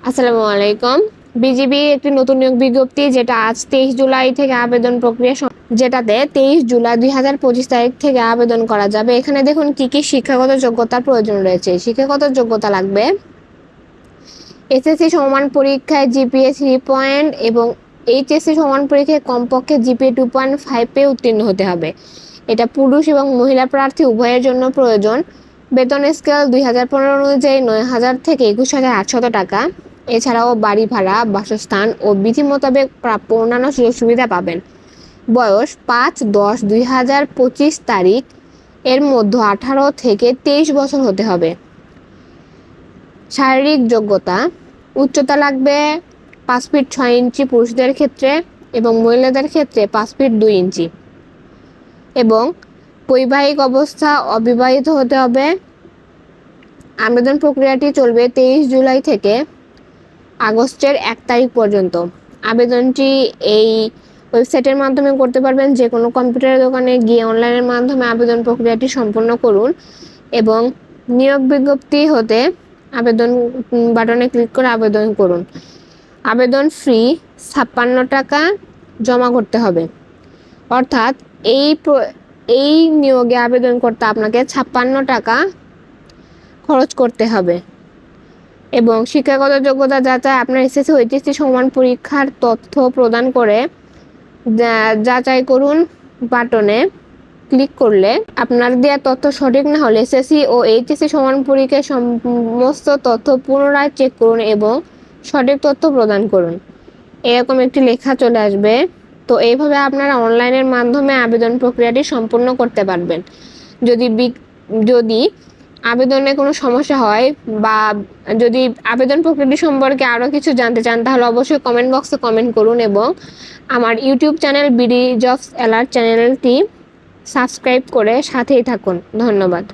আসসালামু আলাইকুম। বিজিবি একটি নতুন নিয়োগ বিজ্ঞপ্তি যেটা আজ 23 জুলাই থেকে আবেদন প্রক্রিয়া যেটাতে 23 জুলাই 2025 তারিখ থেকে আবেদন করা যাবে। এখানে দেখুন কি কি শিক্ষাগত যোগ্যতার প্রয়োজন রয়েছে। শিক্ষাগত যোগ্যতা লাগবে এসএসসি সমান পরীক্ষায় জিপিএ 3 পয়েন্ট এবং এইচএসসি সমান পরীক্ষায় কমপক্ষে জিপিএ 2.5 পেয়ে উত্তীর্ণ হতে হবে। এটা পুরুষ এবং মহিলা প্রার্থী উভয়ের জন্য প্রয়োজন। বেতন স্কেল 2015 অনুযায়ী 9,000 থেকে 21,800 টাকা। এছাড়াও বাড়ি ভাড়া, বাসস্থান ও বিধি মোতাবেক প্রাপ্য অন্যান্য সুযোগ সুবিধা পাবেন। বয়স 5/10/2025 তারিখ এর মধ্যে 18 থেকে 23 বছর হতে হবে। শারীরিক যোগ্যতা উচ্চতা লাগবে 5 ফিট 6 ইঞ্চি পুরুষদের ক্ষেত্রে এবং মহিলাদের ক্ষেত্রে 5 ফিট 2 ইঞ্চি এবং বৈবাহিক অবস্থা অবিবাহিত হতে হবে। আবেদন প্রক্রিয়াটি চলবে 23 জুলাই থেকে আগস্টের 1 তারিখ পর্যন্ত। আবেদনটি এই ওয়েবসাইটের মাধ্যমে করতে পারবেন। যে কোনো কম্পিউটার দোকানে গিয়ে অনলাইনের মাধ্যমে আবেদন প্রক্রিয়াটি সম্পন্ন করুন এবং নিয়োগ বিজ্ঞপ্তি হতে আবেদন বাটনে ক্লিক করে আবেদন করুন। আবেদন ফি 56 টাকা জমা করতে হবে। অর্থাৎ এই নিয়োগে আবেদন করতে আপনাকে 56 টাকা খরচ করতে হবে। এবং শিক্ষাগত যোগ্যতা যাচাই আপনার এসএসসি ও এইচএসসি সমান পরীক্ষার তথ্য প্রদান করে যাচাই করুন বাটনে ক্লিক করলে আপনার দেওয়া তথ্য সঠিক না হলে এসএসসি ও এইচএসসি সমান পরীক্ষার সমস্ত তথ্য পুনরায় চেক করুন এবং সঠিক তথ্য প্রদান করুন। এরকম একটি লেখা চলে আসবে। তো এইভাবে আপনারা অনলাইনের মাধ্যমে আবেদন প্রক্রিয়াটি সম্পূর্ণ করতে পারবেন। যদি আবেদনে কোনো সমস্যা হয় বা যদি আবেদন প্রক্রিয়াটি সম্পর্কে আরও কিছু জানতে চান তাহলে অবশ্যই কমেন্ট বক্সে কমেন্ট করুন এবং আমার YouTube channel BD jobs alert চ্যানেলটি সাবস্ক্রাইব করে সাথেই থাকুন। ধন্যবাদ।